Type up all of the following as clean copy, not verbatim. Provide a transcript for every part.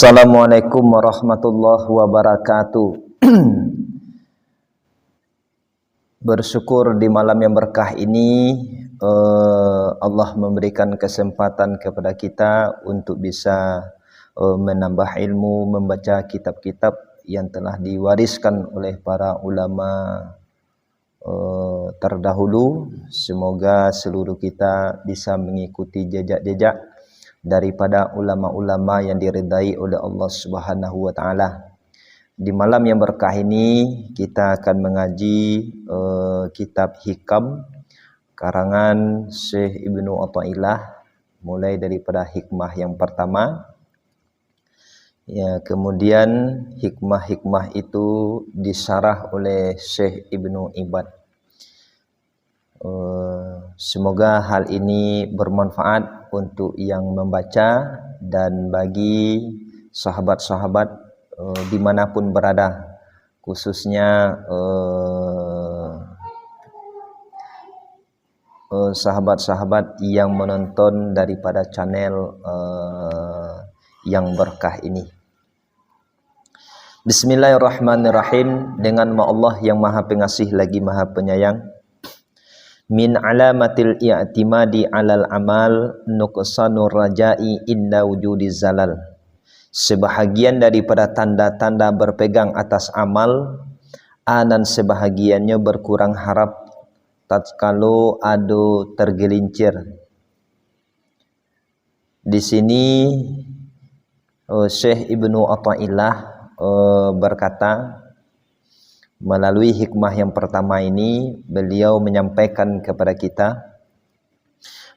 Assalamualaikum warahmatullahi wabarakatuh. Bersyukur di malam yang berkah ini Allah memberikan kesempatan kepada kita untuk bisa menambah ilmu, membaca kitab-kitab yang telah diwariskan oleh para ulama terdahulu. Semoga seluruh kita bisa mengikuti jejak-jejak daripada ulama-ulama yang diridai oleh Allah Subhanahu wa taala. Di malam yang berkah ini kita akan mengaji kitab Hikam karangan Syekh Ibnu Athaillah, mulai daripada hikmah yang pertama. Ya, kemudian hikmah-hikmah itu disarah oleh Syekh Ibnu Ibad. Semoga hal ini bermanfaat untuk yang membaca dan bagi sahabat-sahabat dimanapun berada, khususnya sahabat-sahabat yang menonton daripada channel yang berkah ini. Bismillahirrahmanirrahim. Dengan nama Allah yang Maha Pengasih lagi Maha Penyayang. Min alamatil i'timadi alal amal nuqsanur raja'i inda wujudi zalal. Sebahagian daripada tanda-tanda berpegang atas amal, dan sebahagiannya berkurang harap tatkala ado tergelincir. Di sini Syekh Ibnu Athaillah berkata, melalui hikmah yang pertama ini beliau menyampaikan kepada kita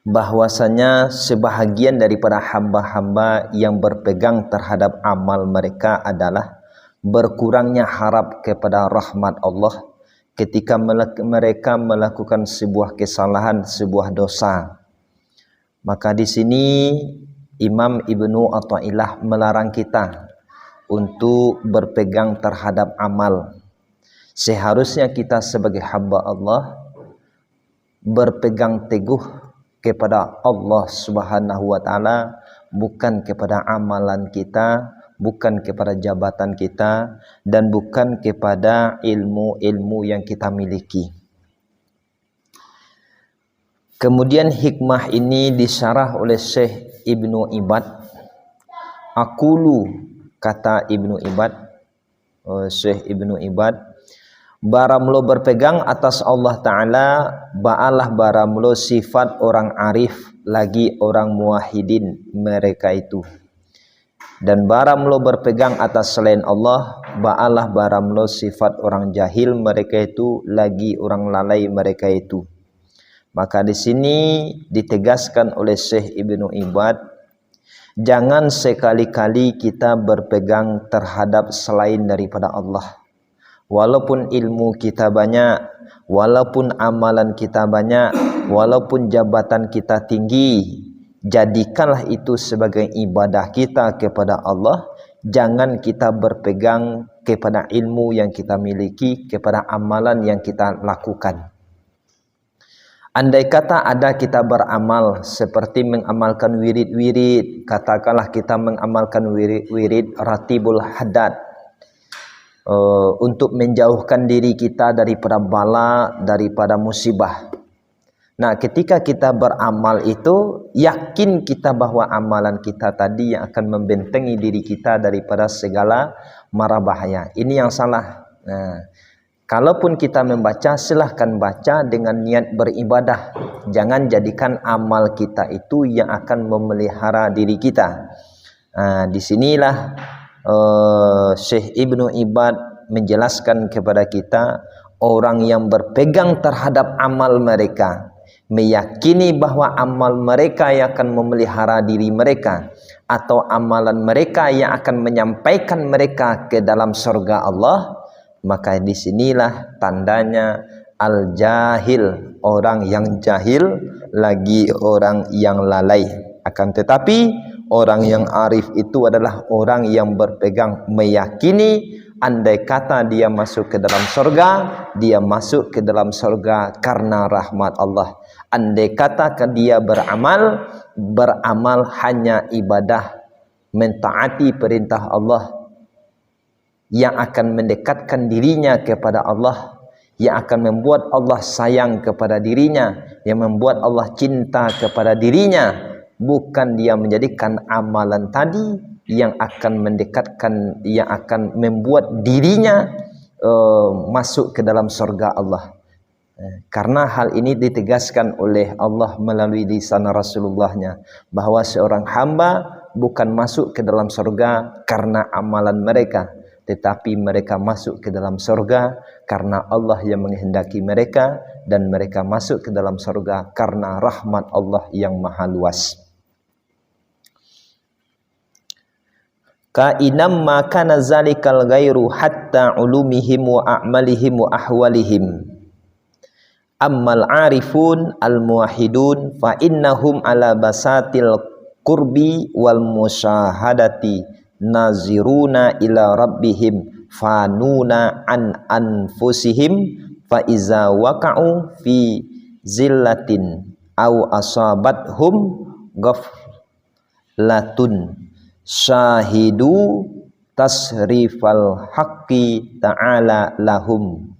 bahwasanya sebahagian daripada hamba-hamba yang berpegang terhadap amal mereka adalah berkurangnya harap kepada rahmat Allah ketika mereka melakukan sebuah kesalahan, sebuah dosa. Maka di sini Imam Ibnu Athaillah melarang kita untuk berpegang terhadap amal. Seharusnya kita sebagai hamba Allah berpegang teguh kepada Allah Subhanahu wa taala, bukan kepada amalan kita, bukan kepada jabatan kita, dan bukan kepada ilmu-ilmu yang kita miliki. Kemudian hikmah ini disyarah oleh Syekh Ibnu Ibad. Aqulu, kata Ibnu Ibad, Syekh Ibnu Ibad, baramlo berpegang atas Allah Ta'ala, ba'alah baramlo sifat orang arif, lagi orang muwahhidin mereka itu. Dan baramlo berpegang atas selain Allah, ba'alah baramlo sifat orang jahil mereka itu, lagi orang lalai mereka itu. Maka di sini ditegaskan oleh Syekh Ibnu Ibad, jangan sekali-kali kita berpegang terhadap selain daripada Allah. Walaupun ilmu kita banyak, walaupun amalan kita banyak, walaupun jabatan kita tinggi, jadikanlah itu sebagai ibadah kita kepada Allah. Jangan kita berpegang kepada ilmu yang kita miliki, kepada amalan yang kita lakukan. Andai kata ada kita beramal seperti mengamalkan wirid-wirid, katakanlah kita mengamalkan wirid ratibul haddad, untuk menjauhkan diri kita daripada bala, daripada musibah. Nah, ketika kita beramal itu, yakin kita bahwa amalan kita tadi yang akan membentengi diri kita daripada segala mara bahaya. Ini yang salah. Nah, kalaupun kita membaca, silahkan baca dengan niat beribadah. Jangan jadikan amal kita itu yang akan memelihara diri kita. Nah, disinilah Syekh Ibnu Ibad menjelaskan kepada kita, orang yang berpegang terhadap amal mereka, meyakini bahwa amal mereka yang akan memelihara diri mereka, atau amalan mereka yang akan menyampaikan mereka ke dalam surga Allah, maka disinilah tandanya al-jahil, orang yang jahil, lagi orang yang lalai. Akan tetapi orang yang arif itu adalah orang yang berpegang, meyakini andai kata dia masuk ke dalam surga, dia masuk ke dalam surga karena rahmat Allah. Andai kata dia beramal hanya ibadah mentaati perintah Allah, yang akan mendekatkan dirinya kepada Allah, yang akan membuat Allah sayang kepada dirinya, yang membuat Allah cinta kepada dirinya, bukan dia menjadikan amalan tadi yang akan mendekatkan, yang akan membuat dirinya masuk ke dalam surga Allah. Karena hal ini ditegaskan oleh Allah melalui lisan Rasulullahnya, bahawa seorang hamba bukan masuk ke dalam surga karena amalan mereka, tetapi mereka masuk ke dalam surga karena Allah yang menghendaki mereka, dan mereka masuk ke dalam surga karena rahmat Allah yang maha luas. Ka'inam ma kana zalikal ghairu hatta ulumihim wa a'malihim wa ahwalihim. Ammal arifun al-muwahhidun fa innahum ala basatil qurbi wal musyahadati naziruna ila rabbihim fanuna an anfusihim fa iza waqa'u fi zillatin aw asabathum ghaflatun syahidu tasrifal haqqi ta'ala lahum.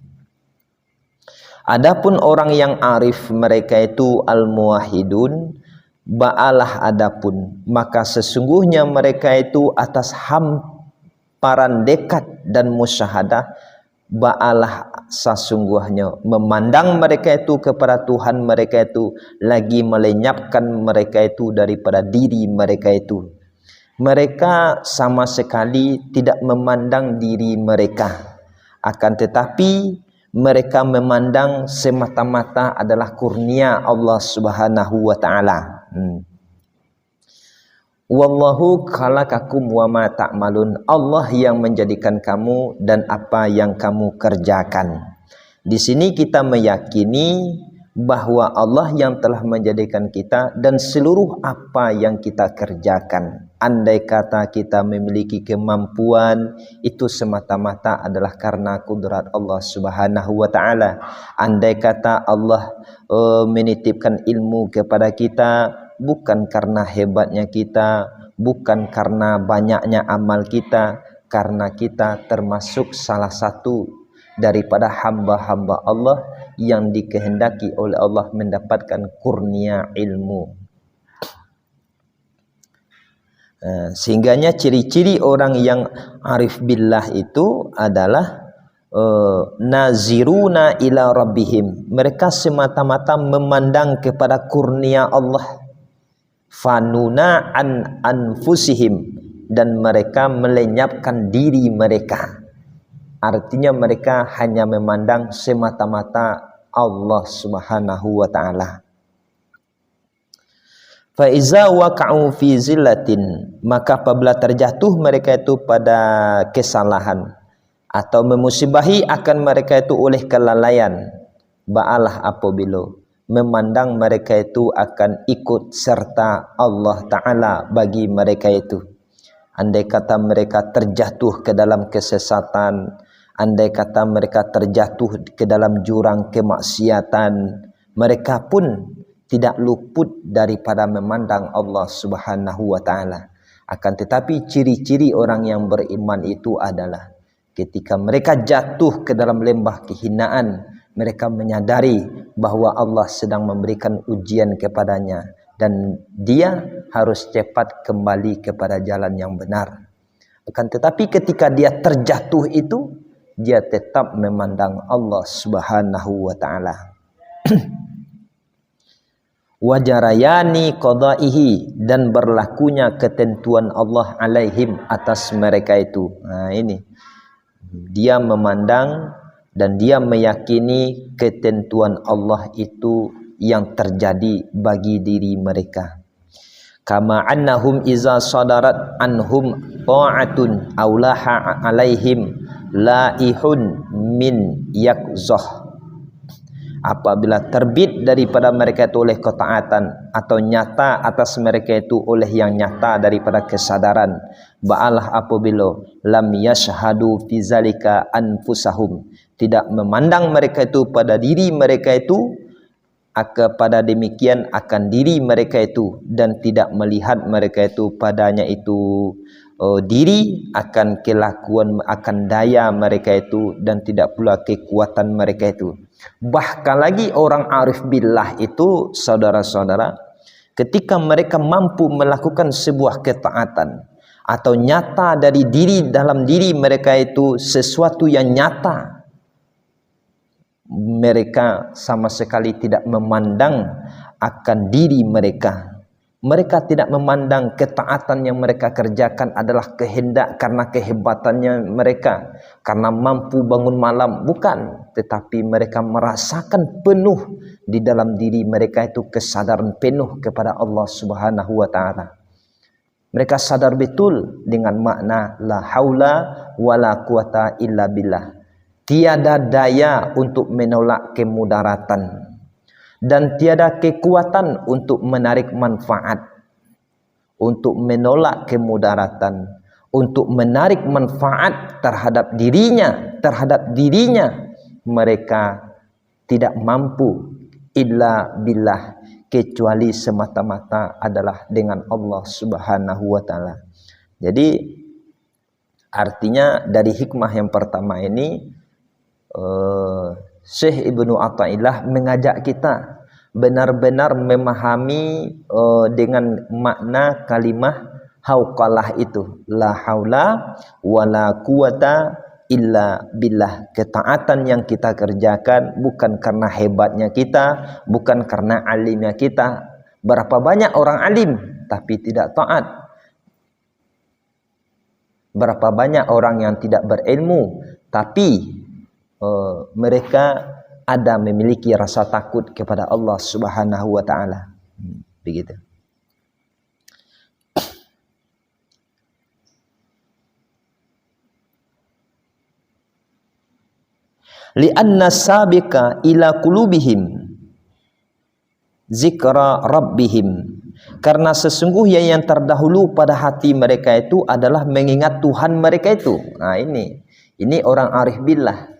Adapun orang yang arif, mereka itu al-muwahhidun, ba'alah adapun, maka sesungguhnya mereka itu atas hamparan dekat dan musyahadah, ba'alah sesungguhnya memandang mereka itu kepada Tuhan mereka itu, lagi melenyapkan mereka itu daripada diri mereka itu. Mereka sama sekali tidak memandang diri mereka, akan tetapi mereka memandang semata-mata adalah kurnia Allah Subhanahu wa taala. Wallahu khalaqakum wa ma ta'malun. Allah yang menjadikan kamu dan apa yang kamu kerjakan. Di sini kita meyakini bahwa Allah yang telah menjadikan kita dan seluruh apa yang kita kerjakan. Andai kata kita memiliki kemampuan, itu semata-mata adalah karena kudrat Allah Subhanahu wa taala. Andai kata Allah menitipkan ilmu kepada kita, bukan karena hebatnya kita, bukan karena banyaknya amal kita, karena kita termasuk salah satu daripada hamba-hamba Allah yang dikehendaki oleh Allah mendapatkan kurnia ilmu. Sehingganya ciri-ciri orang yang arif billah itu adalah naziruna ila rabbihim. Mereka semata-mata memandang kepada kurnia Allah. Fanuna an anfusihim, dan mereka melenyapkan diri mereka. Artinya mereka hanya memandang semata-mata Allah Subhanahu wa taala. Fa iza waqa'u fi zillatin, maka apabila terjatuh mereka itu pada kesalahan atau memusibahi akan mereka itu oleh kelalaian, ba'alah apabila memandang mereka itu akan ikut serta Allah Ta'ala bagi mereka itu. Andai kata mereka terjatuh ke dalam kesesatan, andai kata mereka terjatuh ke dalam jurang kemaksiatan, mereka pun tidak luput daripada memandang Allah Subhanahu wa taala. Akan tetapi ciri-ciri orang yang beriman itu adalah ketika mereka jatuh ke dalam lembah kehinaan, mereka menyadari bahwa Allah sedang memberikan ujian kepadanya dan dia harus cepat kembali kepada jalan yang benar. Akan tetapi ketika dia terjatuh itu, dia tetap memandang Allah Subhanahu wa taala. Wajarayani qadaihi, dan berlakunya ketentuan Allah alaihim atas mereka itu. Nah ini, dia memandang dan dia meyakini ketentuan Allah itu yang terjadi bagi diri mereka. Kama annahum iza sadarat anhum ta'atun aulaha alaihim laihun min yakzah. Apabila terbit daripada mereka itu oleh ketaatan atau nyata atas mereka itu oleh yang nyata daripada kesadaran, ba'alah apabila lam yashhadu fi zalika anfusahum, tidak memandang mereka itu pada diri mereka itu kepada demikian akan diri mereka itu, dan tidak melihat mereka itu padanya itu diri, akan kelakuan, akan daya mereka itu, dan tidak pula kekuatan mereka itu. Bahkan lagi orang arif billah itu, saudara-saudara, ketika mereka mampu melakukan sebuah ketaatan atau nyata dari diri, dalam diri mereka itu sesuatu yang nyata, mereka sama sekali tidak memandang akan diri mereka. Mereka tidak memandang ketaatan yang mereka kerjakan adalah kehendak karena kehebatannya mereka, karena mampu bangun malam, bukan. Tetapi mereka merasakan penuh di dalam diri mereka itu kesadaran penuh kepada Allah Subhanahu wa Ta'ala. Mereka sadar betul dengan makna la haula wala quwata illa billah. Tiada daya untuk menolak kemudaratan, dan tiada kekuatan untuk menarik manfaat. Untuk menolak kemudaratan, untuk menarik manfaat terhadap dirinya, mereka tidak mampu illa billah, kecuali semata-mata adalah dengan Allah Subhanahu wa Ta'ala. Jadi artinya dari hikmah yang pertama ini, Syekh Ibnu Athaillah mengajak kita benar-benar memahami dengan makna kalimah hauqalah itu, la haula wala quwata illa billah. Ketaatan yang kita kerjakan bukan karena hebatnya kita, bukan karena alimnya kita. Berapa banyak orang alim tapi tidak taat? Berapa banyak orang yang tidak berilmu tapi mereka ada memiliki rasa takut kepada Allah Subhanahu wa Ta'ala. Begitu. Li'anna sabiqa ila qulubihim zikra rabbihim, karena sesungguhnya yang terdahulu pada hati mereka itu adalah mengingat Tuhan mereka itu. Nah, ini orang arif billah.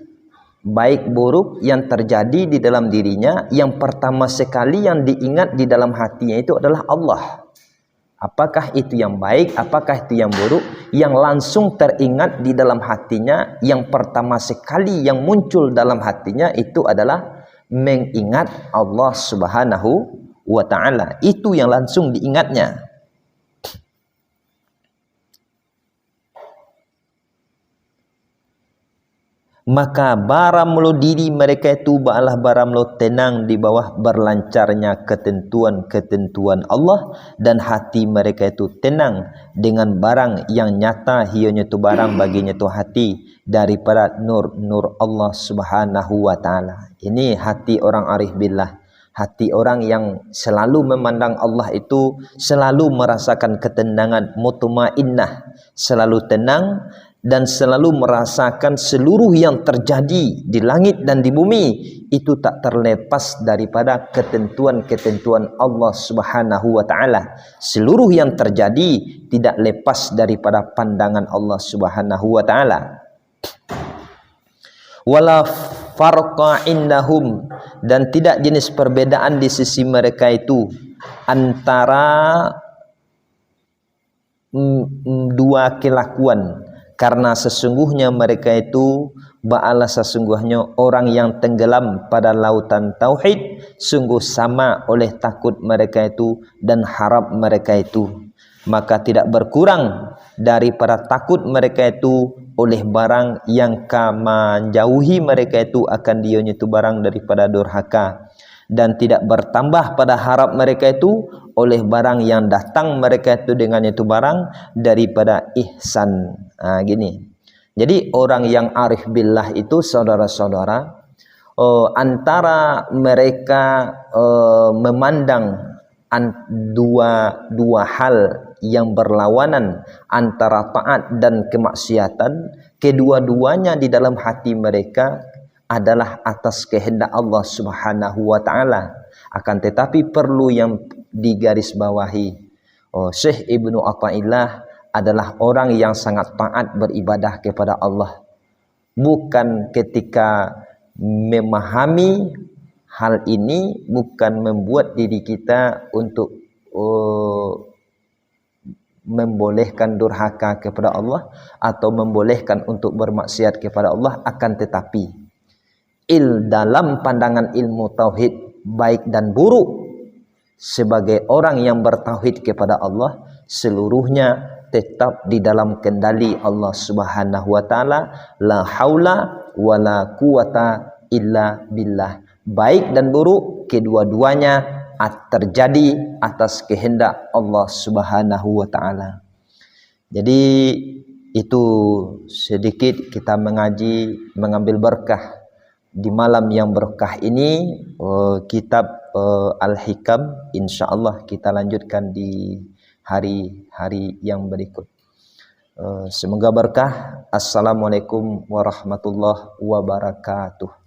Baik buruk yang terjadi di dalam dirinya, yang pertama sekali yang diingat di dalam hatinya itu adalah Allah. Apakah itu yang baik, apakah itu yang buruk, yang langsung teringat di dalam hatinya, yang pertama sekali yang muncul dalam hatinya itu adalah mengingat Allah Subhanahu wa Ta'ala. Itu yang langsung diingatnya. Maka baramlo diri mereka itu ba'alah baramlo tenang di bawah berlancarnya ketentuan-ketentuan Allah, dan hati mereka itu tenang dengan barang yang nyata hionya itu barang baginya itu hati daripada nur-nur Allah Subhanahu wa Ta'ala. Ini hati orang arif billah, hati orang yang selalu memandang Allah itu selalu merasakan ketenangan, mutmainnah, selalu tenang, dan selalu merasakan seluruh yang terjadi di langit dan di bumi itu tak terlepas daripada ketentuan-ketentuan Allah Subhanahu wa Ta'ala. Seluruh yang terjadi tidak lepas daripada pandangan Allah Subhanahu wa Ta'ala. Wala farqa indahum, dan tidak jenis perbedaan di sisi mereka itu antara dua kelakuan. Karena sesungguhnya mereka itu ba'ala sesungguhnya orang yang tenggelam pada lautan tauhid, sungguh sama oleh takut mereka itu dan harap mereka itu. Maka tidak berkurang daripada takut mereka itu oleh barang yang menjauhi mereka itu akan dionya itu barang daripada durhaka, dan tidak bertambah pada harap mereka itu oleh barang yang datang mereka itu dengan itu barang daripada ihsan. Gini. Jadi orang yang arif billah itu, saudara-saudara, antara mereka memandang dua hal yang berlawanan antara taat dan kemaksiatan, kedua-duanya di dalam hati mereka adalah atas kehendak Allah Subhanahu wa Ta'ala. Akan tetapi perlu yang digarisbawahi, Syekh Ibnu Athaillah adalah orang yang sangat taat beribadah kepada Allah. Bukan ketika memahami hal ini bukan membuat diri kita untuk membolehkan durhaka kepada Allah atau membolehkan untuk bermaksiat kepada Allah, akan tetapi dalam pandangan ilmu tauhid baik dan buruk, sebagai orang yang bertauhid kepada Allah, seluruhnya tetap di dalam kendali Allah Subhanahu wa taala. La haula wala quwata illa billah. Baik dan buruk kedua-duanya terjadi atas kehendak Allah Subhanahu wa taala. Jadi itu sedikit kita mengambil berkah di malam yang berkah ini. Kitab Al-Hikam insyaallah kita lanjutkan di hari-hari yang berikut. Semoga berkah. Assalamualaikum warahmatullahi wabarakatuh.